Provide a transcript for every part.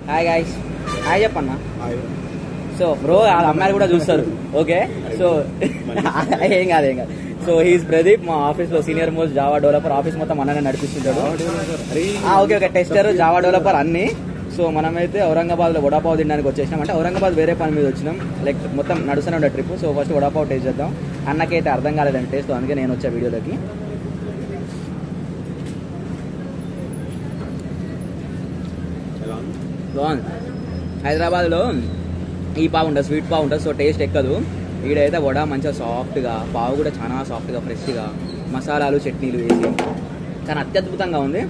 Hi guys, hi చెప్పన్నా. So bro వాళ్ళ అమ్మాయిలు కూడా చూస్తారు. ఓకే, సో ఏం కాదు. సో హీస్ ప్రదీప్, మా ఆఫీస్ లో senior most Java developer. Office మొత్తం మననే నడిపిస్తుంటాడు. ఓకే, టెస్టర్, జావా డెవలపర్ అన్ని. సో మనమైతే ఔరంగాబాద్ లో వడాపావ్ తినడానికి వచ్చేసినాం. అంటే ఔరంగాబాద్ వేరే పని మీద వచ్చినాం, లైక్ మొత్తం నడుస్తూనే ఉండే trip. So first vada pav taste చేద్దాం. అన్నకైతే అర్థం కాలేదండి టేస్ట్, అందుకే నేను వచ్చా వీడియోలోకి. బాగుంది. హైదరాబాద్లో ఈ పావు ఉంటుంది, స్వీట్ పావు ఉంటుంది, సో టేస్ట్ ఎక్కదు. ఈడైతే వడ మంచిగా సాఫ్ట్గా, పావు కూడా చాలా సాఫ్ట్గా ఫ్రెష్గా, మసాలాలు చట్నీలు వేసి చాలా అత్యద్భుతంగా ఉంది.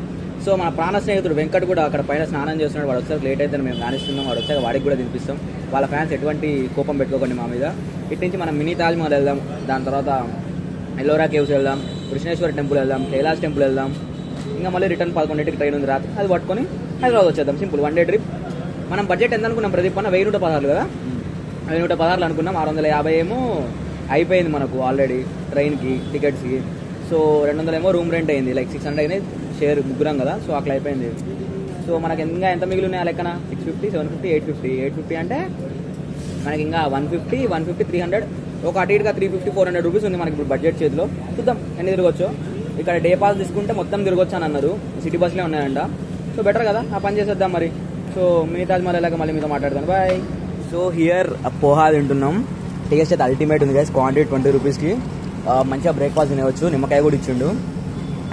సో మన ప్రాణ స్నేహితుడు వెంకట్ కూడా అక్కడ పైన స్నానం చేస్తున్నాడు. వాడు వచ్చాక లేట్ అయితే మేము కానిస్తున్నాం, వాడు వచ్చాక వాడికి కూడా తినిపిస్తాం. వాళ్ళ ఫ్యాన్స్ ఎటువంటి కోపం పెట్టుకోకండి మా మీద. ఇటు నుంచి మనం మినీ తాజ్మహల్ వెళ్దాం, దాని తర్వాత ఎల్లోరా కేవ్స్ వెళ్దాం, కృష్ణేశ్వర టెంపుల్ వెళ్దాం, కైలాస్ టెంపుల్ వెళ్దాం. ఇంకా మళ్ళీ రిటర్న్ 11కి ట్రైన్ ఉంది రాత్రి, అది పట్టుకొని హైదరాబాద్ వచ్చేద్దాం. Simple 1 day trip. మనం బడ్జెట్ ఎంత అనుకున్నాం ప్రదీప్ అన్న? 1116 కదా, 1116 అనుకున్నాం. 650 ఏమో అయిపోయింది మనకు ఆల్రెడీ ట్రైన్కి టికెట్స్కి. సో 200 ఏమో రూమ్ రెంట్ అయింది, లైక్ 600 అయినాయి షేర్, ముగ్గురం కదా. సో అట్లా అయిపోయింది. సో మనకి ఇంకా ఎంత మిగిలి ఉన్నాయి ఆ లెక్కన? 650, 750, 850 అంటే మనకి ఇంకా 150, 300, ఒక అటు ఇటుగా 350, 400 రూపీస్ ఉంది మనకి ఇప్పుడు బడ్జెట్ చేతిలో. చూద్దాం ఎన్ని తిరగొచ్చు. ఇక్కడ డే పాస్ తీసుకుంటే మొత్తం తిరగొచ్చు అని అన్నారు, సిటీ బస్లే ఉన్నాయంట. సో బెటర్ కదా, ఆ పని చేసేద్దాం మరి. సో మినీ తాజ్మహల్ వెళ్ళాక మళ్ళీ మీతో మాట్లాడతాను, బాయ్. సో హియర్ పోహా తింటున్నాం. టేస్ట్ అయితే అల్టిమేట్ ఉంది గైస్. క్వాంటిటీ 20 రూపీస్కి మంచిగా బ్రేక్ఫాస్ట్ తినవచ్చు. నిమ్మకాయ కూడా ఇచ్చిండు.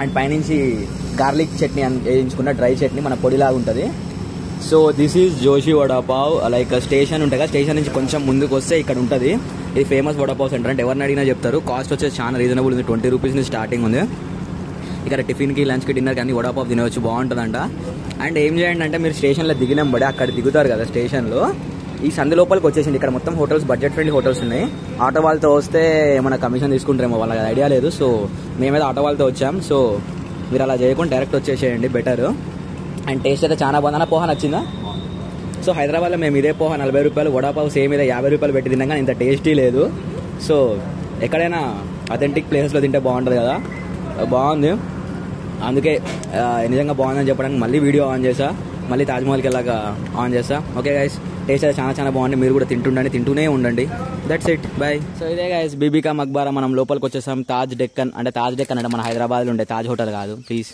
అండ్ పైనుంచి గార్లిక్ చట్నీ వేయించుకున్న డ్రై చట్నీ మన పొడిలాగా ఉంటుంది. So this is Joshi vada pav. Like station ఉంటుంది కదా, స్టేషన్ నుంచి కొంచెం ముందుకు వస్తే ఇక్కడ ఉంటుంది. ఇది ఫేమస్ వడాపావ్ సెంటర్. అంటే ఎవరిని అడిగినా చెప్తారు. కాస్ట్ వచ్చేసి చాలా రీజనబుల్ ఉంది, 20 రూపీస్ నుంచి స్టార్టింగ్ ఉంది. ఇక్కడ టిఫిన్కి, లంచ్కి, డిన్నర్కి అన్ని వడాపావ్ తినవచ్చు, బాగుంటుందంట. అండ్ ఏం చేయండి అంటే మీరు స్టేషన్లో దిగినాం బడి, అక్కడ దిగుతారు కదా స్టేషన్లో, ఈ సందు లోపలికి వచ్చేసింది. ఇక్కడ మొత్తం హోటల్స్, బడ్జెట్ ఫ్రెండ్లీ హోటల్స్ ఉన్నాయి. ఆటో వాళ్ళతో వస్తే ఏమైనా కమిషన్ తీసుకుంటారేమో, వాళ్ళకి ఐడియా లేదు. సో మేమైతే ఆటో వాళ్ళతో వచ్చాం. సో మీరు అలా చేయకుండా డైరెక్ట్ వచ్చేసేయండి, బెటర్. అండ్ టేస్ట్ అయితే చాలా బాగుంది. పోహా నచ్చిందా? సో హైదరాబాద్లో మేము ఇదే పోహా 40 రూపాయలు, వడాపావ్ సేమ్ ఇదే 50 రూపాయలు పెట్టి తిన్నాం, కానీ ఇంత టేస్టీ లేదు. సో ఎక్కడైనా అథెంటిక్ ప్లేసెస్లో తింటే బాగుంటుంది కదా, బాగుంది. అందుకే నిజంగా బాగుందని చెప్పడానికి మళ్ళీ వీడియో ఆన్ చేసా, మళ్ళీ తాజ్మహల్కి వెళ్ళాక ఆన్ చేస్తా. ఓకే గైస్, టేస్ట్ అయితే చాలా బాగుంది. మీరు కూడా తింటూనే ఉండండి. That's it, bye. సో ఇదే గైస్ బీబీకా మక్బారా. మనం లోపలికి వచ్చేసాం. తాజ్ డెక్కన్ అంటే మన హైదరాబాద్లో ఉండే తాజ్ హోటల్ కాదు, ప్లీజ్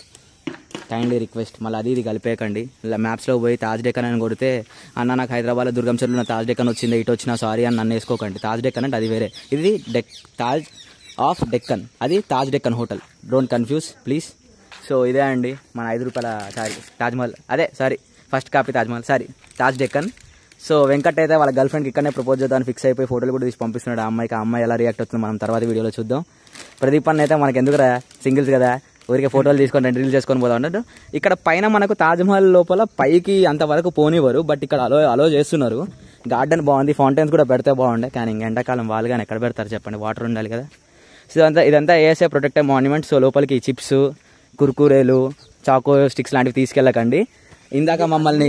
కైండ్లీ రిక్వెస్ట్. మళ్ళీ అది కలిపేయకండి. ఇలా మ్యాప్స్లో పోయి తాజ్ డెక్కన్ అని కొడితే అన్న నాకు హైదరాబాద్లో దుర్గం చెరువులో తాజ్ డెక్కన్ వచ్చింది, ఇటు వచ్చినా సారీ అని నన్ను వేసుకోకండి. తాజ్ డెక్కన్ అంటే అది వేరే, ఇది తాజ్ ఆఫ్ డెక్కన్, అది Taj Deccan hotel. Don't confuse please. So ఇదే అండి మన 5 రూపాయల Taj Mahal, first copy Taj Mahal, Taj Deccan. So Venkat అయితే వాళ్ళ గర్ల్ ఫ్రెండ్కి ఇక్కడనే ప్రపోజ్ చేద్దామని ఫిక్స్ అయిపోయి ఫోటోలు కూడా తీసి పంపిస్తున్నాడు ఆ అమ్మాయికి. ఆ అమ్మాయి ఎలా రియాక్ట్ అవుతుంది మనం తర్వాత వీడియోలో చూద్దాం. ప్రదీప్ అన్న అయితే మనకి ఎందుకురా, సింగిల్స్ కదా, ఊరికే ఫోటోలు తీసుకొని రీల్స్ చేసుకొని పోదాం అన్నట్టు. ఇక్కడ పైన మనకు తాజ్మహల్ లోపల పైకి అంతవరకు పోనివ్వరు, బట్ ఇక్కడ అలో చేస్తున్నారు. గార్డెన్ బాగుంది, ఫౌంటైన్స్ కూడా పెడితే బాగుండే, కానీ ఇంక ఎండాకాలం వాళ్ళు కానీ ఎక్కడ పెడతారు చెప్పండి, వాటర్ ఉండాలి కదా. సో ఇదంతా ఏఎస్ఏ ప్రొటెక్టెడ్ మాన్యుమెంట్. సో లోపలికి చిప్స్, కుర్కురేలు, చాకో స్టిక్స్ లాంటివి తీసుకెళ్ళకండి. ఇందాక మమ్మల్ని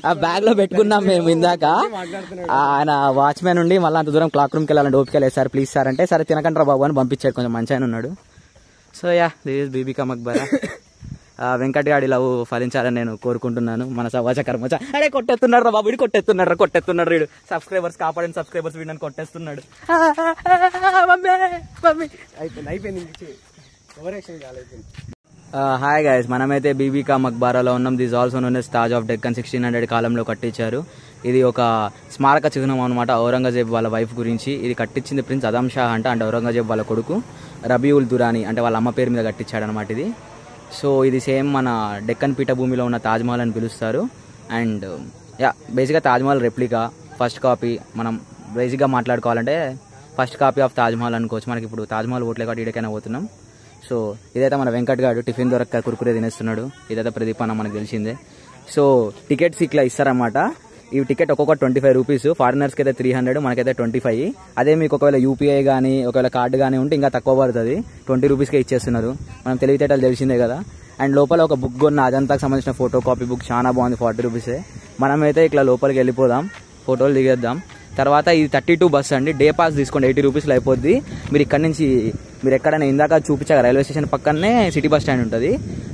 ఆ బ్యాగ్ లో పెట్టుకున్నాం మేము. ఇందాక ఆయన వాచ్మెన్ ఉండి మళ్ళీ అంత దూరం క్లాక్ రూమ్కి వెళ్ళాలంటే ఓపిక లేదు సార్, ప్లీజ్ సార్ అంటే, సరే తినకంటారా బాబు అని పంపించాడు. కొంచెం మంచి ఆయన ఉన్నాడు. So this is Bibi Ka మక్బారా. Venkat గాడి లవ్ ఫలించాలని నేను కోరుకుంటున్నాను. మన సవాచ కర్మచ అడే కొట్టేస్తున్నాడు రా బాబు, వీడు కొట్టేస్తున్నాడు వీడు. సబ్స్క్రైబర్స్ కాపాడండి, సబ్స్క్రైబర్స్ వీడిని కొట్టేస్తున్నాడు. హాయ్ గైస్, మనమైతే బీబీకా మక్బారాలో ఉన్నాం. This also known as Taj of Deccan. 1600 కాలంలో కట్టించారు. ఇది ఒక స్మారక చిహ్నం అనమాట ఔరంగజేబ్ వాళ్ళ వైఫ్ గురించి. ఇది కట్టించింది ప్రిన్స్ అదమ్ షా అంటే ఔరంగజేబ్ వాళ్ళ కొడుకు రబీఉల్ దురానీ, అంటే వాళ్ళ అమ్మ పేరు మీద కట్టించాడు అనమాట ఇది. సో ఇది సేమ్ మన డెక్కన్ పీఠభూమిలో ఉన్న తాజ్మహల్ అని పిలుస్తారు. అండ్ బేసిక్గా తాజ్మహల్ రెప్లికా, ఫస్ట్ కాపీ. మనం బేసిక్గా మాట్లాడుకోవాలంటే ఫస్ట్ కాపీ ఆఫ్ తాజ్మహల్ అనుకోవచ్చు. మనకి ఇప్పుడు తాజ్మహల్ ఓట్లే కాబట్టి ఇక్కడికైనా పోతున్నాం. సో ఇదైతే మన వెంకట్ గారు టిఫిన్ దొరక్క కుర్కురే తినేస్తున్నాడు. ఇదైతే ప్రదీప్ అన్న మనకు తెలిసిందే. సో టికెట్స్ ఇట్లా ఇస్తారన్నమాట. ఈ టికెట్ ఒక్కొక్క 25 రూపీస్. ఫారినర్స్కి అయితే 300, మనకైతే 25. అదే మీకు ఒకవేళ యూపీఐ కానీ ఒకవేళ కార్డు కానీ ఉంటే ఇంకా తక్కువ పడుతుంది, 20 రూపీస్కే ఇచ్చేస్తున్నారు. మనం తెలివితేటలు తెలిసిందే కదా. అండ్ లోపల ఒక బుక్ కొన్న, అజంతాకు సంబంధించిన ఫోటో కాపీ బుక్, చాలా బాగుంది, 40 రూపీసే. మనమైతే ఇట్లా లోపలికి వెళ్ళిపోదాం, ఫోటోలు దిగేద్దాం. తర్వాత ఇది 32 బస్ అండి. డే పాస్ తీసుకోండి, 80 రూపీస్లో అయిపోద్ది. మీరు ఇక్కడ నుంచి మీరు ఎక్కడైనా ఇందాక చూపించాక రైల్వే స్టేషన్ పక్కనే సిటీ బస్ స్టాండ్ ఉంటుంది.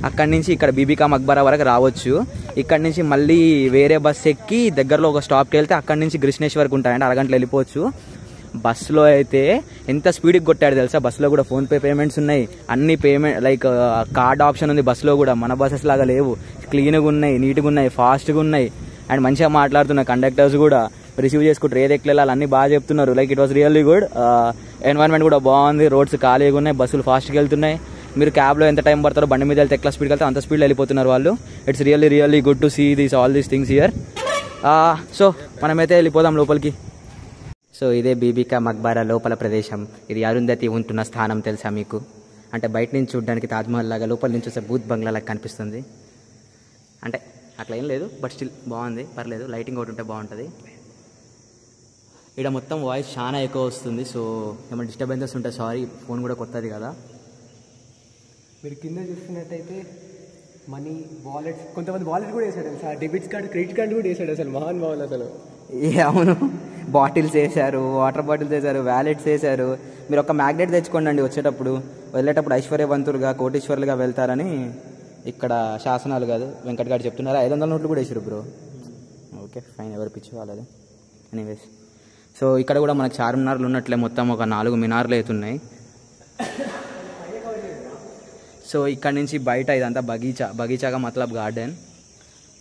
అక్కడి నుంచి ఇక్కడ బీబీకా మక్బరా వరకు రావచ్చు. ఇక్కడ నుంచి మళ్ళీ వేరే బస్ ఎక్కి దగ్గరలో ఒక స్టాప్కి వెళ్తే అక్కడి నుంచి కృష్ణేశ్వర్కి ఉంటాయండి, అరగంటలో వెళ్ళిపోవచ్చు. బస్సులో అయితే ఎంత స్పీడ్కి కొట్టాడు తెలుసా. బస్సులో కూడా ఫోన్పే పేమెంట్స్ ఉన్నాయి, అన్ని పేమెంట్ లైక్ కార్డ్ ఆప్షన్ ఉంది బస్సులో కూడా. మన బస్సెస్ లాగా లేవు, క్లీన్గా ఉన్నాయి, నీట్గా ఉన్నాయి, ఫాస్ట్గా ఉన్నాయి. అండ్ మంచిగా మాట్లాడుతున్నారు కండక్టర్స్ కూడా, రిసీవ్ చేసుకుంటారు, ఏది ఎక్కలేళ్ళు అన్నీ బాగా చెప్తున్నారు. Like it was really good. Environment కూడా బాగుంది, రోడ్స్ ఖాళీగా ఉన్నాయి, బస్సులు ఫాస్ట్గా వెళ్తున్నాయి. మీరు క్యాబ్లో ఎంత టైం పడతారో బండి మీద వెళ్తే ఎట్లా స్పీడ్కి వెళ్తే అంత స్పీడ్లో వెళ్ళిపోతున్నారు వాళ్ళు. It's really good to see all these things here. So మనమైతే వెళ్ళిపోదాం లోపలికి. సో ఇదే బీబీకా మక్బరా లోపల ప్రదేశం. ఇది అరుంధతి ఉంటున్న స్థానం తెలుసా మీకు? అంటే బయట నుంచి చూడడానికి తాజ్మహల్ లాగా, లోపల నుంచి వస్తే బూత్ బంగ్లా లాగా కనిపిస్తుంది. అంటే అట్లా ఏం లేదు, బట్ స్టిల్ బాగుంది, పర్లేదు. లైటింగ్ ఒకటి ఉంటే బాగుంటుంది. ఇక్కడ మొత్తం వాయిస్ చాలా ఎక్కువ వస్తుంది, సో ఏమైనా డిస్టర్బెన్సెస్ ఉంటాయి, సారీ. ఫోన్ కూడా కొత్తది కదా. మీరు కింద చూస్తున్నట్టయితే మనీ, వాలెట్స్, కొంతమంది వాలెట్ కూడా వేసాడు sir, debit card, credit card కూడా వేసాడు. అసలు మహాన్ భావులు అసలు. అవును, బాటిల్స్ వేసారు, వాటర్ బాటిల్స్ వేసారు, వ్యాలెట్స్ వేసారు. మీరు ఒక మ్యాగ్నెట్ తెచ్చుకోండి అండి వచ్చేటప్పుడు. వెళ్ళేటప్పుడు ఐశ్వర్యవంతులుగా, కోటీశ్వరులుగా వెళ్తారని ఇక్కడ శాసనాలు కాదు, వెంకట్ గారు చెప్తున్నారు. 500 నోట్లు కూడా వేసారు బ్రో. ఓకే ఫైన్, ఎవరు పిచ్చి వాళ్ళది. ఎనీవేస్, సో ఇక్కడ కూడా మనకు చార్మినార్లు ఉన్నట్లే మొత్తం ఒక 4 మినార్లు అవుతున్నాయి. సో ఇక్కడ నుంచి బయట ఇదంతా బగీచాగా మతలబ్ గార్డెన్.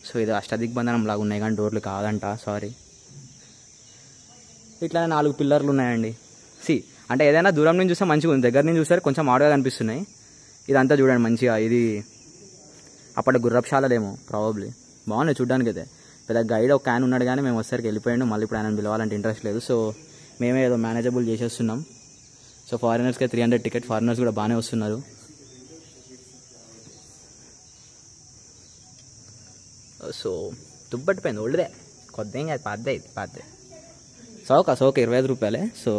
సో ఇది అష్టదిగ్బంధనం లాగా ఉన్నాయి కానీ డోర్లు కాదంట, సారీ. ఇట్లా 4 పిల్లర్లు ఉన్నాయండి. అంటే ఏదైనా దూరం నుంచి చూస్తే మంచిగా ఉంది, దగ్గర నుంచి చూస్తే కొంచెం ఆడుగా కనిపిస్తున్నాయి. ఇదంతా చూడండి మంచిగా, ఇది అప్పటి గుర్రపుశాలలేమో ప్రాబబ్లీ. బాగున్నాయి చూడడానికి అయితే. పెద్ద గైడ్ ఒక క్యాన్ ఉన్నాడు కానీ మేము వచ్చేసరికి వెళ్ళిపోయాడు. మళ్ళీ ఇప్పుడు ఆయన పిలవాలంటే ఇంట్రెస్ట్ లేదు, సో మేమే ఏదో మేనేజబుల్ చేసేస్తున్నాం. సో ఫారినర్స్కి 300 టికెట్, ఫారినర్స్ కూడా బాగానే వస్తున్నారు. సో దుబ్బట్టిపోయింది, ఓల్డ్దే, కొత్త ఏం కాదు, పాతదే. సోక 25 రూపాయలే. సో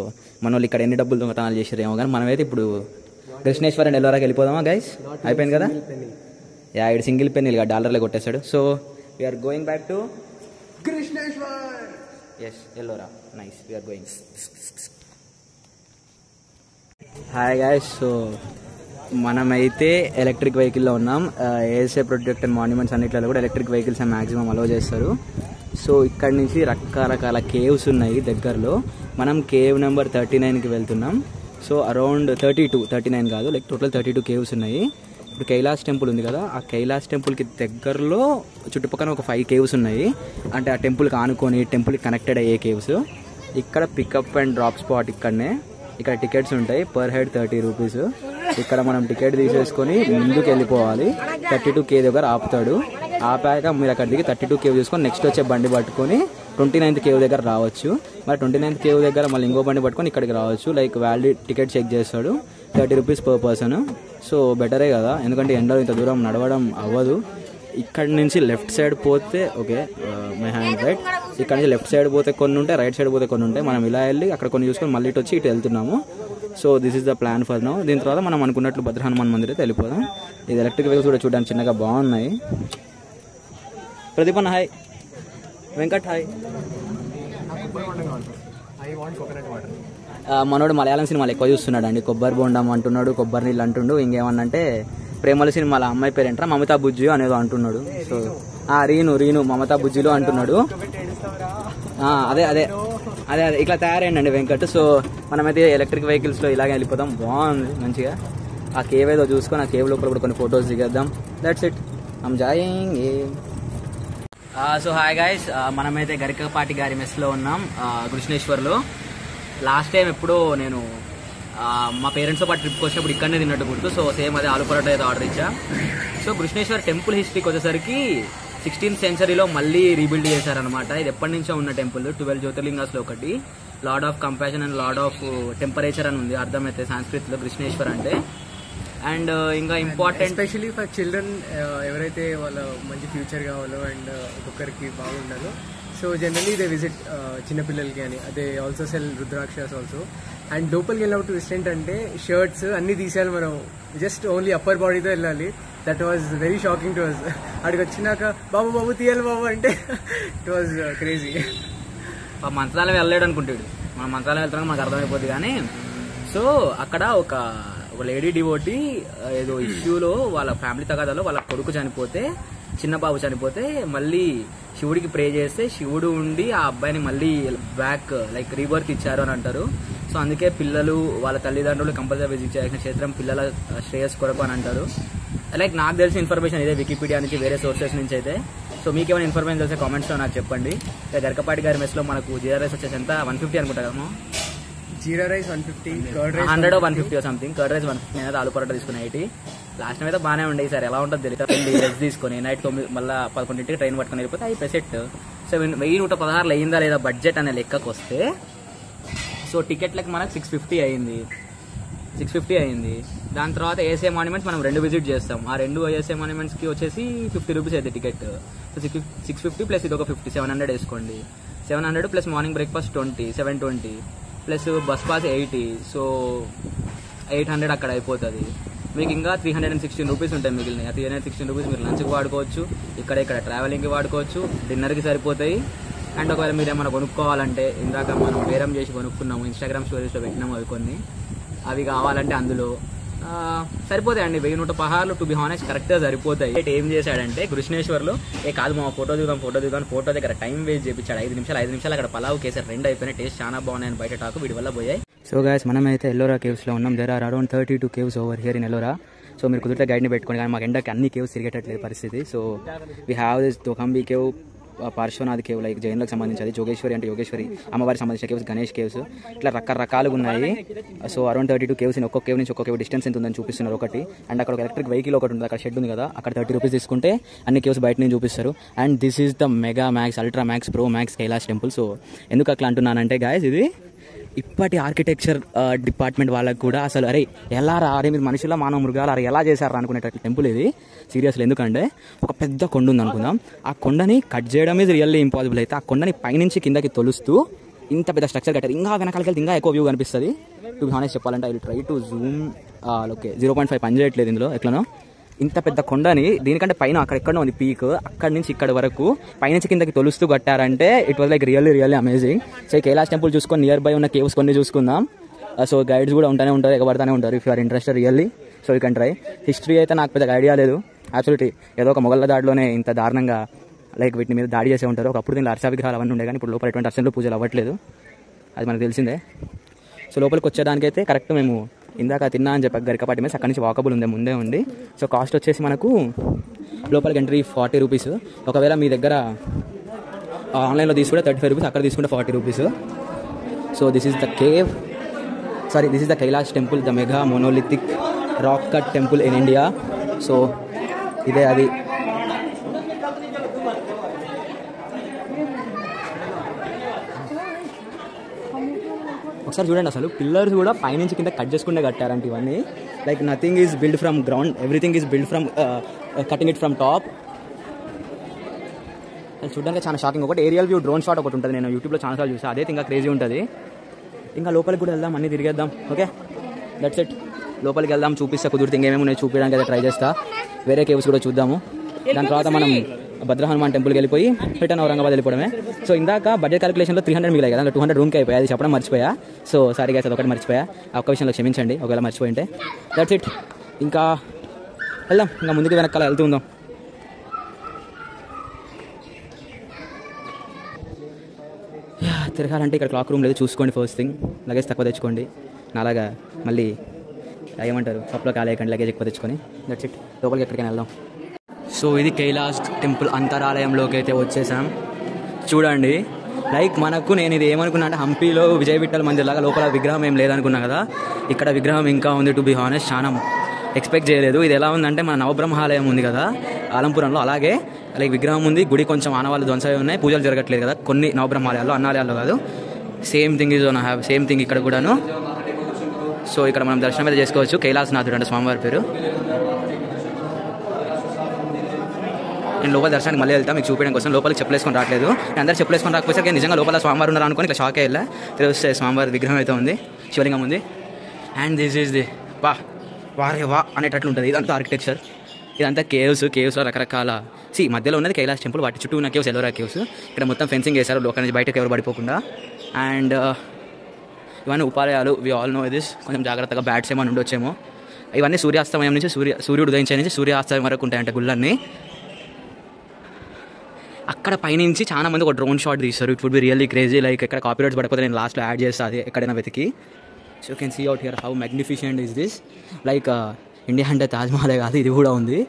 మన వాళ్ళు ఇక్కడ ఎన్ని డబ్బులు దొంగతనాలు చేసారేమో కానీ మనమైతే ఇప్పుడు కృష్ణేశ్వర్ అండ్ ఎల్లోరాకి వెళ్ళిపోదామా గైస్? అయిపోయింది కదా. ఇటు సింగిల్ పెన్ ఇలా డాలర్లే కొట్టేశాడు. So we're going back to Krishneshwar. Yes, Ellora, nice, we're going. Hi guys, so మనమైతే ఎలక్ట్రిక్ వెహికల్లో ఉన్నాం. ఏఎస్ఏ ప్రొటెక్టెడ్ మాన్యుమెంట్స్ అన్నిట్లలో కూడా ఎలక్ట్రిక్ వెహికల్స్ మ్యాక్సిమం అలౌ చేస్తారు. సో ఇక్కడ నుంచి రకరకాల కేవ్స్ ఉన్నాయి దగ్గరలో. మనం కేవ్ నెంబర్ 39కి వెళ్తున్నాం. సో అరౌండ్ 39 కాదు, లైక్ టోటల్ 32 కేవ్స్ ఉన్నాయి. ఇప్పుడు కైలాస్ టెంపుల్ ఉంది కదా, ఆ కైలాస్ టెంపుల్కి దగ్గరలో చుట్టుపక్కల ఒక 5 కేవ్స్ ఉన్నాయి. అంటే ఆ టెంపుల్కి ఆనుకొని టెంపుల్కి కనెక్టెడ్ అయ్యే కేవ్స్. ఇక్కడ పికప్ అండ్ డ్రాప్ స్పాట్ ఇక్కడనే. ఇక్కడ టికెట్స్ ఉంటాయి, పర్ హెడ్ 30 రూపీస్. ఇక్కడ మనం టికెట్ తీసేసుకొని ముందుకు వెళ్ళిపోవాలి. 32K దగ్గర ఆపుతాడు. ఆపాక మీరు అక్కడ దిగి 32K చూసుకొని నెక్స్ట్ వచ్చే బండి పట్టుకొని 29th కేవ్ దగ్గర రావచ్చు. మరి 29th కేవ్ దగ్గర మళ్ళీ ఇంకో బండి పట్టుకొని ఇక్కడికి రావచ్చు. లైక్ వ్యాలిడ్ టికెట్ చెక్ చేస్తాడు, 30 రూపీస్ పర్ పర్సన్. సో బెటరే కదా, ఎందుకంటే ఎండలో ఇంత దూరం నడవడం అవ్వదు. ఇక్కడ నుంచి లెఫ్ట్ సైడ్ పోతే ఓకే, మై హ్యాండ్ రైట్. ఇక్కడ నుంచి లెఫ్ట్ సైడ్ పోతే కొన్ని ఉంటాయి, రైట్ సైడ్ పోతే కొన్ని ఉంటాయి. మనం ఇలా వెళ్ళి అక్కడ కొన్ని చూసుకొని మళ్ళీ ఇటు వచ్చి ఇటు వెళ్తున్నాము. So this is the plan for now. దీని తర్వాత మనం అనుకున్నట్లు భద్ర హనుమాన్ మందిర్ అయితే వెళ్ళిపోదాం. ఇది ఎలక్ట్రిక్ వెహికల్స్ కూడా చూడడానికి చిన్నగా బాగున్నాయి. ప్రదీప్ అన్న హాయ్, వెంకట్ హాయ్. మనోడు మలయాళం సినిమాలు ఎక్కువ చూస్తున్నాడు అండి. కొబ్బరి బోండం అంటున్నాడు, కొబ్బరి నీళ్ళు అంటుండు. ఇంకేమన్నంటే ప్రేమల సినిమాల అమ్మాయి పేరేంటారా, మమతా బుజ్జియో అనేదో అంటున్నాడు. సో రీను మమతా బుజ్జిలో అంటున్నాడు. అదే ఇట్లా తయారైందండి వెంకట్. సో మనమైతే ఎలక్ట్రిక్ వెహికల్స్లో ఇలాగే వెళ్ళిపోతాం. బాగుంది మంచిగా. ఆ కేవ్ ఏదో చూసుకొని ఆ కేవ్ లోపల కూడా కొన్ని ఫొటోస్ దిగేద్దాం. That's it, I'm joining. So hi guys, మనమైతే గరికపాటి గారి మెస్లో ఉన్నాం కృష్ణేశ్వర్లో. లాస్ట్ టైం ఎప్పుడో నేను మా పేరెంట్స్తో పాటు ట్రిప్కి వచ్చినప్పుడు ఇక్కడనే తిన్నట్టు గుర్తు. సో సేమ్ అదే ఆలు పరోటా అయితే ఆర్డర్ ఇచ్చా. సో కృష్ణేశ్వర్ టెంపుల్ హిస్టరీకి వచ్చేసరికి 16th సెంచరీలో మళ్ళీ రీబిల్డ్ చేశారనమాట. ఇది ఎప్పటి నుంచో ఉన్న టెంపుల్, 12 జ్యోతిర్లింగాస్లో ఒకటి. Lord of compassion and lord of temperature అని ఉంది అర్థమైతే సాంస్క్రిట్లో కృష్ణేశ్వర్ అంటే. అండ్ ఇంకా ఇంపార్టెంట్ ఎస్పెషలీ ఫర్ చిల్డ్రన్, ఎవరైతే వాళ్ళ మంచి ఫ్యూచర్ కావాలో అండ్ ఒక్కొక్కరికి బాగుండాలో, సో జనరలీ దే విజిట్ చిన్నపిల్లలకి అని. అదే ఆల్సో సెల్ రుద్రాక్షస్ ఆల్సో. అండ్ లోపలికి వెళ్ళినప్పుడు ట్విస్ట్ ఏంటంటే షర్ట్స్ అన్ని తీసేయాలి మనం, జస్ట్ ఓన్లీ అప్పర్ బాడీతో వెళ్ళాలి. That was very shocking to us. అక్కడికి వచ్చినాక బాబు తీయాలి బాబు అంటే ఇట్ వాజ్ క్రేజీ. మంత్రాలయం వెళ్ళలేడు అనుకుంటాడు, మనం మంత్రాలయం వెళ్తామని మనకు అర్థమైపోద్ది. కానీ సో అక్కడ ఒక ఒక లేడీ డివోటీ ఏదో ఇష్యూలో వాళ్ళ ఫ్యామిలీ తగాదాలో వాళ్ళ కొడుకు చనిపోతే, చిన్న బాబు చనిపోతే మళ్ళీ శివుడికి ప్రే చేస్తే శివుడు ఉండి ఆ అబ్బాయిని మళ్ళీ బ్యాక్ లైక్ రీబర్త్ ఇచ్చారు అని అంటారు. సో అందుకే పిల్లలు వాళ్ళ తల్లిదండ్రులు కంపల్సరీ విజిట్ చేయాల్సిన క్షేత్రం పిల్లల శ్రేయస్ కొరకు అని అంటారు. లైక్ నాకు తెలిసిన ఇన్ఫర్మేషన్ ఇదే, వికీపీడియా నుంచి వేరే సోర్సెస్ నుంచి అయితే. సో మీకేమైనా ఇన్ఫర్మేషన్ తెలిసే కామెంట్స్లో నాకు చెప్పండి. గరకపాటి గారి మెస్లో మనకు జీరా రైస్ వచ్చేసి ఎంత 150 అనుకుంటా కదా, jeera rice 150, curd rice 100 150 something. Curd rice 150 అనేది, ఆలు పరోటా తీసుకుని 80. లాస్ట్ టైం అయితే బాగానే ఉండే, ఈసారి ఎలా ఉంటుందో తెలియదు. రెస్ట్ తీసుకొని నైట్ 9 మళ్ళీ 11ంటికి ట్రైన్ పట్టుకొని వెళ్ళిపోతే అవి సెట్. సో 1116 అయిందా లేదా బడ్జెట్ అనే లెక్కకు వస్తే, సో టికెట్లకి మనకు 650 అయింది. దాని తర్వాత ఏఎస్ఏ మాన్యుమెంట్స్ మనం 2 విజిట్ చేస్తాం. ఆ 2 ఏఎస్ఏ మాన్యుమెంట్స్కి వచ్చేసి 50 రూపీస్ అయితే టికెట్. సో 650 ప్లస్ ఇది ఒక 50, 700 వేసుకోండి. 700 plus morning breakfast 720 plus bus pass 80. So 800 అక్కడ అయిపోతుంది. మీకు ఇంకా 316 రూపీస్ ఉంటాయి మిగిలినాయి. 316 రూపీస్ మీరు లంచ్కి వాడుకోవచ్చు, ఇక్కడ ట్రావెలింగ్కి వాడుకోవచ్చు, డిన్నర్కి సరిపోతాయి. అండ్ ఒకవేళ మీరు ఏమైనా కొనుక్కోవాలంటే, ఇందాక మనం బేరం చేసి కొనుక్కున్నాము, ఇన్స్టాగ్రామ్ స్టోరీస్లో పెట్టినాము అవి కొన్ని, అవి కావాలంటే అందులో సరిపోతాయండి. 1116 టు బి హానెస్ట్ కరెక్ట్గా సరిపోతాయి. ఏం చేశాడంటే కృష్ణేశ్వర్లో కాదు మా ఫోటో దిగుదాం ఫోటో దగ్గర టైం వేస్ట్ చేయించాడు. 5 నిమిషాలు అక్కడ పలావ్ కేసారు. 2 అయిపోయినాయి. టేస్ట్ చాలా బాగున్నాయని బయట టాకు వీడి వల్ల పోయాయి. సో గైస్ మనమైతే ఎల్లోరా కేవ్స్లో ఉన్నాం. There are around 32 caves over here in Ellora. So మీరు కుదిరితే గైడ్ని పెట్టుకోండి, కానీ మాకు ఎండకి అన్ని కేవ్స్ తిరిగేటట్లేదు పరిస్థితి. So we have this Dokambi cave, Parshvanath cave like జైన్లకు సంబంధించి, జోగేశ్వరి అంటే యోగేశ్వరి అమ్మవారికి సంబంధించిన కేవ్స్, గణేష్ కేవ్స్, ఇట్లా రకరకాలుగా ఉన్నాయి. So around 32 caves. ఒక్కొక్క కేవ్ నుంచి ఒక్కొక్క కేవ్ డిస్టెన్స్ ఎంత ఉందని చూపిస్తున్నారు ఒకటి. అండ్ అక్కడ ఒక ఎలక్ట్రిక్ వెహికల్ ఒకటి ఉంది, అక్కడ షెడ్ ఉంది కదా, అక్కడ 30 రూపీస్ తీసుకుంటే అన్ని కేవ్స్ బయట నుంచి చూపిస్తారు. And this is the mega max, ultra max, pro max Kailash temple. So ఎందుకు అట్లా అంటున్నానంటే గాయస్, ఇది ఇప్పటి ఆర్కిటెక్చర్ డిపార్ట్మెంట్ వాళ్ళకి కూడా అసలు అరే ఎలా రా, అరే మీరు మనుషుల మానవ మృగాలు అరే ఎలా చేశారా అనుకునేటట్టు టెంపుల్ ఇది సీరియస్లీ. ఎందుకంటే ఒక పెద్ద కొండ ఉంది అనుకుందాం, ఆ కొండని కట్ చేయడం ఈజ్ రియల్లీ ఇంపాసిబుల్. అయితే ఆ కొండని పైనుంచి కిందకి తొలుస్తూ ఇంత పెద్ద స్ట్రక్చర్ కట్టారు. ఇంకా వెనకాలకి వెళ్తే ఇంకా ఎక్కువ వ్యూ కనిపిస్తుంది. టు బి హానెస్ట్ చెప్పాలంటే I will try to Zoom. Okay 0.5 పని చేయట్లేదు ఇందులో. ఎట్లనో ఇంత పెద్ద కొండని దీనికంటే పైన అక్కడెక్కడో ఉంది పీక్, అక్కడి నుంచి ఇక్కడ వరకు పైనుంచి కిందకి తొలుస్తూ కట్టారంటే it was like really amazing. So ఈ కైలాష్ టెంపుల్ చూసుకొని నియర్ బై ఉన్న కేవ్స్ కొన్ని చూసుకుందాం. సో గైడ్స్ కూడా ఉంటానే ఉంటారు, ఎగబడతానే ఉంటారు. If you are interested really, so you can try. History అయితే నాకు పెద్దగా ఐడియా లేదు అబ్సల్యూట్లీ. ఏదో ఒక మొగళ్ళ దాడిలోనే ఇంత దారుణంగా లైక్ వీటి మీద దాడి చేసే ఉంటారు. ఒకప్పుడు దీనిలో అర్చా విగ్రహాలు అవన్నీ ఉండే, కానీ ఇప్పుడు లోపల ఎటువంటి అర్చనలు పూజలు అవ్వట్లేదు, అది మనకు తెలిసిందే. సో లోపలికి వచ్చేదానికైతే కరెక్ట్ మేము ఇందాక తిన్నా అని చెప్పి గరికపాటి మీద అక్కడి నుంచి వాకబుల్ ఉంది, ముందే ఉంది. సో కాస్ట్ వచ్చేసి మనకు లోపలికి ఎంట్రీ 40 రూపీస్. ఒకవేళ మీ దగ్గర ఆన్లైన్లో తీసుకుంటే 35 రూపీస్, అక్కడ తీసుకుంటే 40 rupees. So this is the cave, this is the Kailash temple, the mega monolithic rock cut temple in India. So ఇదే అది. ఒకసారి చూడండి, అసలు పిల్లర్స్ కూడా పైనుంచి కింద కట్ చేసుకుంటే కట్టారంటే ఇవన్నీ. Like nothing is build from ground, everything is build from cutting it from top. అది చూడడానికి చాలా షాకింగ్. ఒకటి ఏరియల్ వ్యూ డ్రోన్ షాట్ ఒకటి ఉంటుంది, నేను యూట్యూబ్లో చాలాసార్లు చూసాను, అదే ఇంకా క్రేజీ ఉంటుంది. ఇంకా లోపలికి కూడా వెళ్దాం, అన్నీ తిరిగేద్దాం. Okay that's it. లోపలికి వెళ్దాం, చూపిస్తా, కుదిరితే ఇంకేమేమి ఉన్నాయి చూపించడానికి అయితే ట్రై చేస్తా. వేరే కేవ్స్ కూడా చూద్దాము. దాని తర్వాత మనం భద్ర హనుమాన్ టెంపుల్కి వెళ్ళిపోయి రిటర్న్ ఔరంగాబాద్ వెళ్ళిపోవడమే. సో ఇందాక బడ్జెట్ క్యాలిక్యులేషన్లో 300 మిగిలాయి కదా, 200 రూమ్కి అయిపోయాయి, అది చెప్పడం మర్చిపోయా. సో సారీ గైస్, అదొకటి మర్చిపోయా, ఆ ఒక్క విషయంలో క్షమించండి ఒకవేళ మర్చిపోయింటే. That's it. ఇంకా వెళ్దాం, ఇంకా ముందుకు వెనకాల వెళ్తూ ఉందాం. తిరగాలంటే ఇక్కడ క్లాక్ రూమ్ లేదు, చూసుకోండి. ఫస్ట్ థింగ్ లగేజ్ తక్కువ తెచ్చుకోండి, నాలాగా మళ్ళీ ఏమంటారు పప్పులో కాలేయకండి లగేజ్ ఎక్కువ తెచ్చుకొని. That's it. లోపలికి ఎక్కడికైనా వెళ్దాం. సో ఇది కైలాష్ టెంపుల్ అంతరాలయంలోకి అయితే వచ్చేసాం. చూడండి, లైక్ మనకు నేను ఇది ఏమనుకున్నా అంటే హంపీలో విజయ్ విఠల్ మందిర్ లాగా లోపల విగ్రహం ఏం లేదనుకున్నా కదా, ఇక్కడ విగ్రహం ఇంకా ఉంది. టు బి హానెస్ట్ చాలా ఎక్స్పెక్ట్ చేయలేదు. ఇది ఎలా ఉందంటే మన నవబ్రహ్మాలయం ఉంది కదా ఆలంపురంలో, అలాగే లైక్ విగ్రహం ఉంది, గుడి కొంచెం ఆనవాళ్ళు ధ్వంసమై ఉన్నాయి, పూజలు జరగట్లేదు కదా కొన్ని నవబ్రహ్మాలయాల్లో, అన్నాలయాల్లో కాదు. Same thing is on have same thing ఇక్కడ కూడాను. సో ఇక్కడ మనం దర్శనం అయితే చేసుకోవచ్చు. కైలాసనాథుడు అంటే స్వామివారి పేరు. నేను లోపల దర్శనానికి మళ్ళీ వెళ్తాను మీకు చూపించడం కోసం. లోపలికి చెప్పులేసుకొని రావట్లేదు, నేను అందరూ చెప్పులేసుకొని రాకపోతే నిజంగా లోపల స్వామివారు ఉన్నారు అనుకుని ఇట్లా షాక్ అయ్యేలా తెలిస్తే స్వామివారి విగ్రహం అయితే ఉంది, శివలింగం ఉంది. అండ్ దిస్ ఈజ్ ది వారే వా అనేటట్లు ఉంటుంది ఇదంతా ఆర్కిటెక్చర్. ఇదంతా కేవ్స్లో రకరకాల మధ్యలో ఉన్నది కైలాష్ టెంపుల్, వాటి చుట్టూ ఉన్న కేవ్స్ ఎల్లోరా కేవ్స్. ఇక్కడ మొత్తం ఫెన్సింగ్ చేశారు లోపల నుంచి బయటకు ఎవరు పడిపోకుండా. అండ్ ఇవన్నీ ఉపాలయాలు, వి ఆల్ నో దిస్. కొంచెం జాగ్రత్తగా బ్యాట్స్ ఏమైనా ఉండొచ్చేమో, ఇవన్నీ సూర్యాస్తమయం నుంచి సూర్యుడు ఉదయించే నుంచి సూర్యాస్తమయం వరకు ఉంటాయంట గుళ్ళన్నీ. అక్కడ పైనుంచి చాలా మంది ఒక డ్రోన్ షాట్ తీస్తారు. It would be really crazy. Like ఎక్కడ కాపీరైట్స్ పడకపోతే నేను లాస్ట్లో యాడ్ చేస్తాను అది ఎక్కడైనా వెతికి. So you can see out here how magnificent is this. Like India అంటే తాజ్మహలే కాదు, ఇది కూడా ఉంది.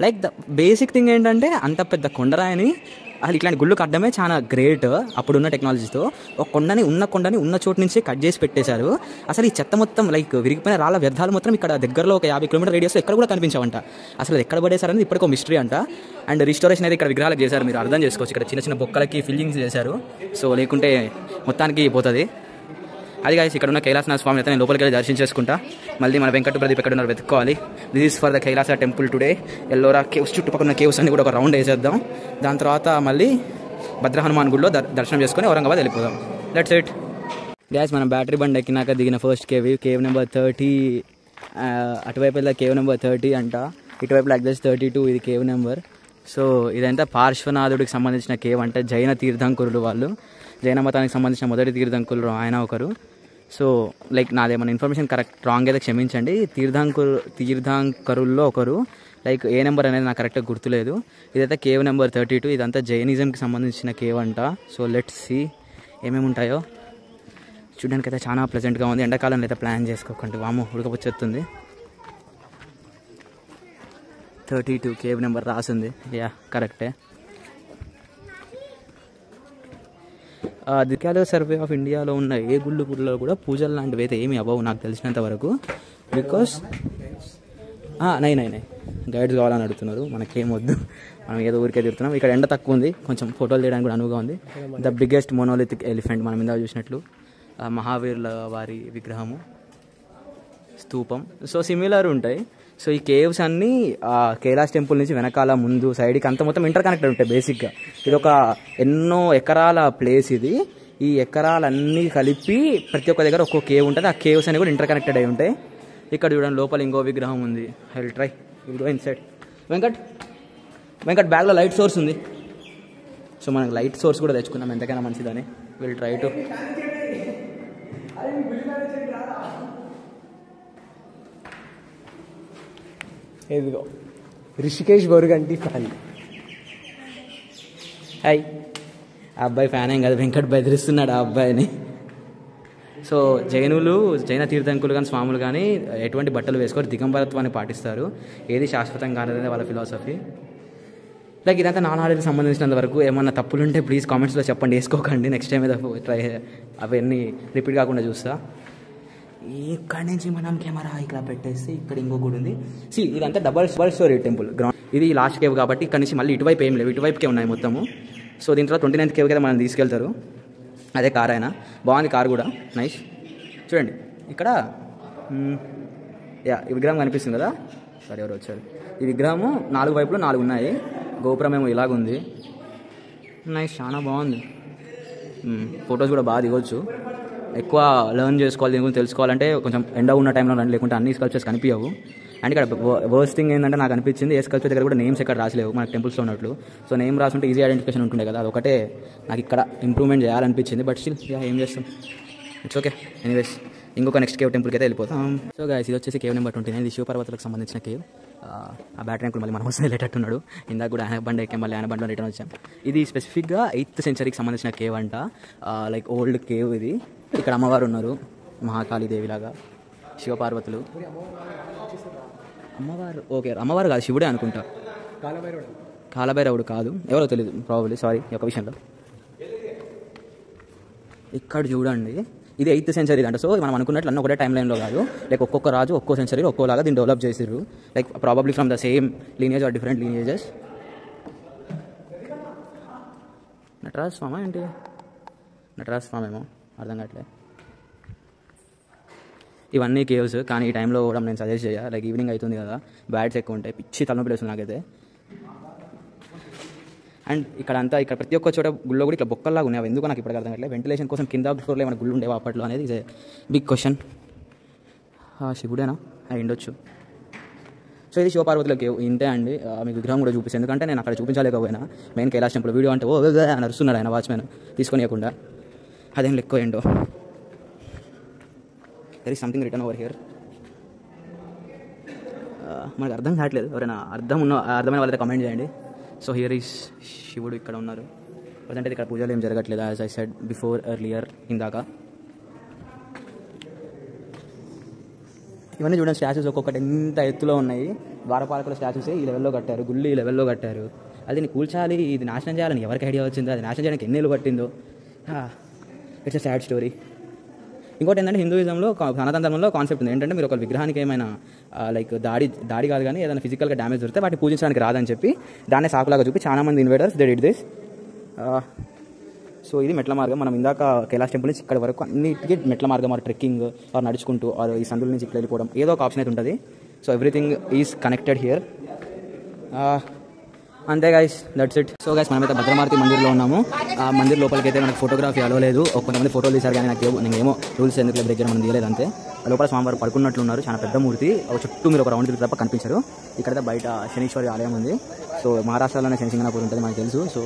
లైక్ ద బేసిక్ థింగ్ ఏంటంటే అంత పెద్ద కొండరాయని అసలు ఇట్లాంటి గుళ్ళు కట్టడమే చాలా గ్రేట్ అప్పుడున్న టెక్నాలజీతో. ఒక కొండని ఉన్న చోటు నుంచి కట్ చేసి పెట్టేశారు. అసలు ఈ చెత్త మొత్తం లైక్ విరిగిపోయిన రాళ్ళ వ్యర్థాలు మొత్తం ఇక్కడ దగ్గరలో ఒక 50 కిలోమీటర్ రేడియస్లో ఎక్కడ కూడా కనిపించవంట. అసలు ఎక్కడ పడేశారనేది ఇప్పటికో మిస్టరీ అంట. అండ్ రిస్టోరేషన్ అయితే ఇక్కడ విగ్రహాలకు చేశారు, మీరు అర్థం చేసుకోవచ్చు. ఇక్కడ చిన్న చిన్న బొక్కలకి ఫిల్లింగ్స్ చేశారు. సో లేకుంటే మొత్తానికి పోతుంది. అది కాదు ఇక్కడ ఉన్న కైలాసనాథ స్వామి అయితే నేను లోపలికి వెళ్ళి దర్శించేసుకుంటా. మళ్ళీ మన వెంకట ప్రదీప్ ఎక్కడ ఉన్నారు వెతుక్కోవాలి. This is for the Kailasa temple today. Ellora caves చుట్టుపక్కల ఉన్న కేవ్స్ అన్ని కూడా ఒక రౌండ్ వేసేద్దాం. దాని తర్వాత మళ్ళీ భద్ర హనుమాన్ గుడిలో దర్శనం చేసుకొని ఔరంగాబాద్ వెళ్ళిపోదాం. Let's it gas. మనం బ్యాటరీ బండ్ ఎక్కినాక దిగిన ఫస్ట్ కేవ్ నెంబర్ 30. అటువైపు వెళ్ళా కేవ్ నెంబర్ 30 అంట, ఇటువైపు ఎగ్జాక్ట్ 32 ఇది కేవ్ నెంబర్. సో ఇదంతా పార్శ్వనాథుడికి సంబంధించిన కేవ్ అంటే జైన తీర్థంకురులు వాళ్ళు. జైన మతానికి సంబంధించిన మొదటి తీర్థంకులు ఆయన ఒకరు. సో లైక్ నాదేమన్నా ఇన్ఫర్మేషన్ రాంగ్ అయితే క్షమించండి. తీర్థంకరుల్లో ఒకరు. లైక్ ఏ నెంబర్ అనేది నాకు కరెక్ట్గా గుర్తులేదు. ఇదైతే కేవ్ నెంబర్ 32. ఇదంతా జైనిజంకి సంబంధించిన కేవ్ అంట. సో లెట్స్ సీ ఏమేమి ఉంటాయో. చూడడానికి అయితే చాలా ప్లెజెంట్గా ఉంది. ఎండాకాలంలో అయితే ప్లాన్ చేసుకోకండి, వామో ఉడకపోతుంది. 32 కేవ్ నెంబర్ రాసింది. యా కరెక్టే. దిక్యాలో సర్వే ఆఫ్ ఇండియాలో ఉన్న ఏ గుళ్ళలో కూడా పూజలు లాంటివి అయితే ఏమీ అవ్వవు నాకు తెలిసినంత వరకు. బికాస్ నై గైడ్స్ కావాలని అడుగుతున్నారు, మనకేం వద్దు, మనం ఏదో ఊరికే తిరుగుతున్నాం. ఇక్కడ ఎండ తక్కువ ఉంది, కొంచెం ఫోటోలు తీయడానికి కూడా అనువుగా ఉంది. ద బిగ్గెస్ట్ మోనోలిథిక్ ఎలిఫెంట్ మనం ఇందాక చూసినట్లు మహావీరుల వారి విగ్రహము, స్తూపం. సో సిమిలర్ ఉంటాయి. సో ఈ కేవ్స్ అన్నీ కైలాస్ టెంపుల్ నుంచి వెనకాల ముందు సైడ్కి అంత మొత్తం ఇంటర్ కనెక్టెడ్ ఉంటాయి. బేసిక్గా ఇది ఒక ఎన్నో ఎకరాల ప్లేస్. ఇది ఈ ఎకరాలన్నీ కలిపి ప్రతి ఒక్క దగ్గర ఒక్కో కేవ్ ఉంటుంది. ఆ కేవ్స్ అన్ని కూడా ఇంటర్ కనెక్టెడ్ అయి ఉంటాయి. ఇక్కడ చూడండి లోపల ఇంకో విగ్రహం ఉంది. I will try, will go inside. Venkat బ్యాగ్లో లైట్ సోర్స్ ఉంది. సో మనకు లైట్ సోర్స్ కూడా తెచ్చుకున్నాం, ఎంతకైనా మంచిదని. Will try to. ఇదిగో రిషికేష్ బోరుగంటి ఫ్యాన్. హాయ్. ఆ అబ్బాయి ఫ్యాన్ ఏం కాదు, వెంకట్ బెదిరిస్తున్నాడు ఆ అబ్బాయిని. సో జైన తీర్థంకులు కానీ స్వాములు కానీ ఎటువంటి బట్టలు వేసుకోరు, దిగంబరత్వాన్ని పాటిస్తారు. ఏది శాశ్వతం కాదనేది వాళ్ళ ఫిలాసఫీ. లైక్ ఇదంతా నానాడికి సంబంధించినంత వరకు. ఏమన్నా తప్పులుంటే ప్లీజ్ కామెంట్స్లో చెప్పండి, వేసుకోకండి. నెక్స్ట్ టైం ఏదో ట్రై అవన్నీ రిపీట్ కాకుండా చూస్తా. ఇక్కడి నుంచి మనం కెమెరా ఇక్కడ పెట్టేసి ఇక్కడ ఇంకో గుడి ఉంది. ఇదంతా డబల్ స్టోరీ టెంపుల్ గ్రౌండ్. ఇది లాస్ట్ కేవ్ కాబట్టి ఇక్కడ నుంచి మళ్ళీ ఇటువైపు ఏం లేవు, ఇటువైపుకే ఉన్నాయి మొత్తము. సో దీంట్లో 29th కేవ్ కదా మనం తీసుకెళ్తారు. అదే కార్ అయినా బాగుంది, కార్ కూడా నైస్. చూడండి ఇక్కడ ఈ విగ్రహం కనిపిస్తుంది కదా, సరే ఎవరు వచ్చారు. ఈ విగ్రహము 4 వైపులో 4 ఉన్నాయి. గోపురం ఏమో ఇలాగుంది. నైస్, చాలా బాగుంది. ఫొటోస్ కూడా బాగా దిగొచ్చు. ఎక్కువ లెర్న్ చేసుకోవాలి, దీని గురించి తెలుసుకోవాలంటే కొంచెం ఎండ ఉన్న టైంలో రండి, లేకుంటే అన్ని స్కల్ప్చర్స్ కనిపించవు. అండ్ ఇక్కడ వర్స్ట్ థింగ్ ఏంటంటే నాకు అనిపించింది ఏ స్కల్ప్చర్ దగ్గర కూడా నేమ్స్ ఎక్కడ రాసలేవు మనకు టెంపుల్స్లో ఉన్నట్లు. సో నేమ్ రాసుంటే ఈజీ ఐడెంటిఫికేషన్ ఉంటుండే కదా, అదొకటే నాకు ఇక్కడ ఇంప్రూవ్మెంట్ చేయాలనిపించింది. బట్ స్టిల్ ఏం చేస్తాం, ఇట్స్ ఓకే. ఎనీవేస్ ఇంకొక నెక్స్ట్ కేవ్ టెంపుల్కి అయితే వెళ్ళిపోతాం. సో గైస్ ఇది వచ్చేసి కేవ్ నెంబర్ 29. ఇది శివపర్వతాలకు సంబంధించిన కేవ్. ఆ బ్యాటరీ అంకుల్ మళ్ళీ మనం వస్తే వెళ్ళేటట్టున్నాడు. ఇందాక కూడా ఆయన బండి ఎక్కాం, మళ్ళీ ఆయన బండిలో రిటర్న్ వచ్చాం. ఇది స్పెసిఫిక్గా 8th centuryకి సంబంధించిన కేవ్ అంట. లైక్ ఓల్డ్ కేవ్ ఇది. ఇక్కడ అమ్మవారు ఉన్నారు, మహాకాళీదేవిలాగా. శివపార్వతులు. అమ్మవారు ఓకే, అమ్మవారు కాదు, శివుడే అనుకుంటా. కాలభైరవుడు కాదు, ఎవరో తెలియదు, ప్రాబబ్లీ. సారీ ఈ ఒక విషయంలో. ఇక్కడ చూడండి, ఇది 8th century అంట. సో మనం అనుకున్నట్లు అన్నీ ఒకటే టైం లైన్లో కాదు. లైక్ ఒక్కొక్క రాజు ఒక్కో సెంచరీలో ఒక్కోలాగా దీన్ని డెవలప్ చేసారు. Like probably from the same lineage or different lineages. Nataraja Swami ఏంటి, నటరాజ స్వామి ఏమో అర్థం కావట్లే. ఇవన్నీ కేవ్స్, కానీ ఈ టైంలో కూడా నేను సజెస్ట్ చేయాలి. లైక్ ఈవినింగ్ అవుతుంది కదా, బ్యాట్స్ ఎక్కువ ఉంటాయి, పిచ్చి తలనొప్పి వేస్తుంది నాకైతే. అండ్ ఇక్కడ ప్రతి ఒక్క చోట గుళ్ళో కూడా ఇట్లా బొక్కల్లాగా ఉన్నాయి. అవి ఎందుకు నాకు ఇప్పటికి అర్థం కావట్లేదు. వెంటిలేషన్ కోసం కింద ఫ్లోర్లో ఏమైనా గుళ్ళు ఉండేవా అప్పట్లో అనేది ఇదే బిగ్ క్వశ్చన్. శివుడేనా అయి ఉండొచ్చు. సో ఇది శివపార్వతుల కేవ్ ఇంతే అండి. మీకు విగ్రహం కూడా చూపిస్తాను, ఎందుకంటే నేను అక్కడ చూపించలేకపోయినా. మెయిన్ కైలాస్ టెంపుల్ వీడియో అంటే అని అరుస్తున్నాడు ఆయన వాచ్మెన్ తీసుకొనియకుండా. అదేం లెక్క ఏంటో. There is something return over here. మనకు అర్థం కావట్లేదు. ఎవరైనా అర్థమైన వాళ్ళైతే కామెంట్ చేయండి. సో హియర్ ఈస్ శివుడు ఇక్కడ ఉన్నారు. ప్రజెంట్ అయితే ఇక్కడ పూజలు ఏం జరగట్లేదు, as I said before earlier ఇందాక. ఇవన్నీ చూడండి స్టాచ్యూస్ ఒక్కొక్కటి ఎంత ఎత్తులో ఉన్నాయి. ద్వారపాలకుల స్టాచ్యూసే ఈ లెవెల్లో కట్టారు, గుళ్ళు ఈ లెవెల్లో కట్టారు. అది కూల్చాలి, ఇది నాశనం చేయాలని ఎవరికి ఐడియా వచ్చిందో, అది నాశనం చేయడానికి ఎన్నేళ్ళు పట్టిందో. It's a sad story. ఇంకోటి ఏంటంటే హిందూయిజంలో సనాతన ధర్మంలో కాన్సెప్ట్ ఉంది ఏంటంటే, మీరు ఒక విగ్రహానికి ఏమైనా లైక్ దాడి కాదు కానీ ఏదైనా ఫిజికల్గా డ్యామేజ్ దొరికితే వాటిని పూజించడానికి రాదని చెప్పి దాన్నే సాకులాగా చూపి చాలా మంది invaders they did this. So ఇది మెట్ల మార్గం. మనం ఇందాక కైలాస్ టెంపుల్ నుంచి ఇక్కడ వరకు అన్నిటికీ మెట్ల మార్గం, ఆర్ ట్రెక్కింగ్, ఆర్ నడుచుకుంటూ, ఆర్ ఈ సందుల నుంచి ఇక్కడ వెళ్ళిపోవడం, ఏదో ఒక ఆప్షన్ అయితే ఉంటుంది. So everything is connected here. అంతే guys, that's it. So guys మనమైతే భద్రమారుతి మందిర్లో ఉన్నాము. ఆ మందిర్ లోపలికి అయితే మనకు ఫోటోగ్రఫీ అలో లేదు. కొంతమంది ఫోటోలు తీశారు కానీ నేనేమో రూల్స్ ఎందుకు బ్రేక్ చేయడం మనం తీయలేదు అంతే. లోపల స్వామివారు పడుకున్నట్లున్నారు, చాలా పెద్ద మూర్తి. చుట్టూ మీరు ఒక రౌండ్ తిరిగి తప్ప కనిపించారు. ఇక్కడైతే బయట శనీశ్వరి ఆలయం ఉంది. సో మహారాష్ట్రలోనే శనిసింగనాపూర్ ఉంటుంది మనకు తెలుసు. సో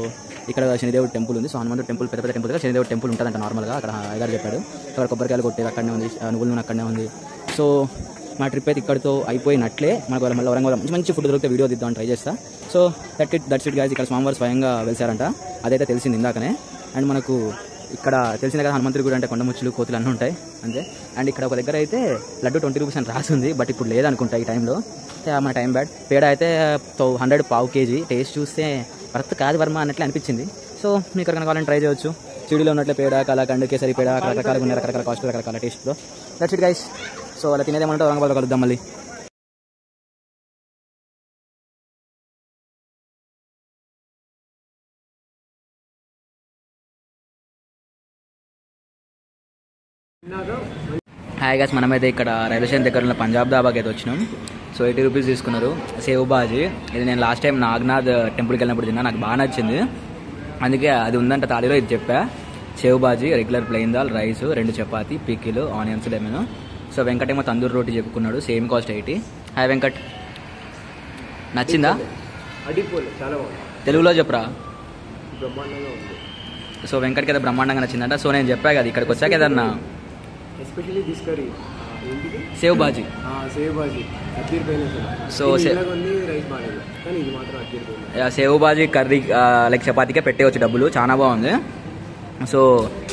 ఇక్కడ శనిదేవుడు టెంపుల్ ఉంది. సో హనుమంతుడు టెంపుల్ పెద్ద పెద్ద టెంపుల్గా శనిదేవుడు టెంపుల్ ఉంటుందంట నార్మల్గా. అక్కడ అయ్యగారు చెప్పాడు. ఇక్కడ కొబ్బరికాయలు కొట్టేది అక్కడనే ఉంది, నువ్వుల నూనె అక్కడనే ఉంది. సో మా ట్రిప్ అయితే ఇక్కడితో అయిపోయినట్లే. మనకు మళ్ళీ వరంగల్ మంచి ఫుడ్ దొరికితే వీడియో తీద్దామని ట్రై చేస్తా. So that's it guys. ఇక్కడ స్వామివారు స్వయంగా వెలిసారంట, అదైతే తెలిసింది ఇందాకనే. అండ్ మనకు ఇక్కడ తెలిసిన కదా హనుమంతుడి గుడి అంటే కొండముచ్చులు, కోతులు అన్నీ ఉంటాయి అంతే. అండ్ ఇక్కడ ఒక దగ్గర అయితే లడ్డు 20 రూపీస్ అని రాసింది, బట్ ఇప్పుడు లేదనుకుంటా ఈ టైంలో. మన టైం బ్యాడ్. పేడ అయితే 100 పావు కేజీ. టేస్ట్ చూస్తే వర్త్ కాదు వర్మ అన్నట్లు అనిపించింది. సో మీకు ఎక్కడ కావాలని ట్రై చేయొచ్చు. చిడిలో ఉన్నట్లే పేడ, కలాకండ్, కేసరి పేడ, రకరకాలుగా ఉన్నాయి, రకరకాల కాస్ట్, రకరకాల టేస్ట్లో. That's it guys. సో అలా తినేదేమంటే ఔరంగాబాద్లో కలుద్దాం మళ్ళీ. హాయ్ గైస్, మనమైతే ఇక్కడ రైల్వే స్టేషన్ దగ్గర ఉన్న పంజాబ్ దాబాకి అయితే వచ్చినాం. సో 80 రూపీస్ తీసుకున్నారు. సేవ్ బాజీ, ఇది నేను లాస్ట్ టైం నాగ్నాథ్ టెంపుల్కి వెళ్ళినప్పుడు తిన్నా, నాకు బాగా నచ్చింది. అందుకే అది ఉందంట తాళిలో, ఇది చెప్పా. Sev bhaji, regular plain dal, rice, 2 chapati, pickle, onions, lemon. So Venkat ఏమో తందూరి రోటీ చెప్పుకున్నాడు, సేమ్ కాస్ట్ 80. హాయ్ వెంకట్, నచ్చిందా? తెలుగులో చెప్పరా. సో వెంకట్కి అయితే బ్రహ్మాండంగా నచ్చిందంట. సో నేను చెప్పా కదా ఇక్కడికి వచ్చాక ఏదన్నా especially this curry sev bhaji. So sev bhaji curry like చపాతీకే పెట్టేవచ్చు డబ్బులు, చాలా బాగుంది. సో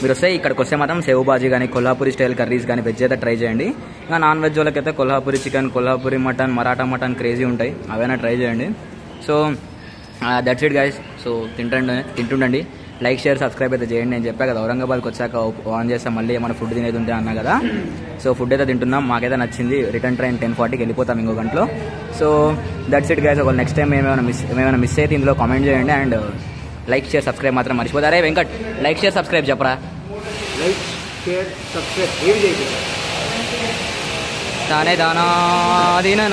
మీరు వస్తే ఇక్కడికి వస్తే మాత్రం సేవ్ బాజీ కానీ కొల్హాపూరి స్టైల్ కర్రీస్ కానీ వెజ్ అయితే ట్రై చేయండి. ఇంకా నాన్ వెజ్ వాళ్ళకైతే Kolhapuri chicken, Kolhapuri mutton, Maratha mutton crazy ఉంటాయి, అవైనా ట్రై చేయండి. So that's it guys. So తింటుండండి, లైక్ షేర్ సబ్స్క్రైబ్ అయితే చేయండి. నేను చెప్పా కదా ఔరంగాబాద్కి వచ్చాక ఆన్ చేస్తాం మళ్ళీ ఏమైనా ఫుడ్ తినేది ఉంటే అన్నా కదా. సో ఫుడ్ అయితే తింటున్నాం, మాకైతే నచ్చింది. రిటర్న్ ట్రైన్ 10:40కి వెళ్ళిపోతాం ఇంకో గంటలో. So that's it guys. ఒక నెక్స్ట్ టైం ఏమైనా మిస్ అయితే ఇందులో కామెంట్ చేయండి. అండ్ లైక్ షేర్ సబ్స్క్రైబ్ మాత్రం మర్చిపోతారే. వెంకట్ లైక్ షేర్ సబ్స్క్రైబ్ చెప్పరా. లైక్ షేర్ సబ్స్క్రైబ్ ఏమి చేయలేదు. తానే దానా దీనా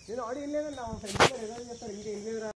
నేను ఆడియో లేదన్నా, ఫ్రెండ్స్ చేస్తారు ఇంకేం లేదు.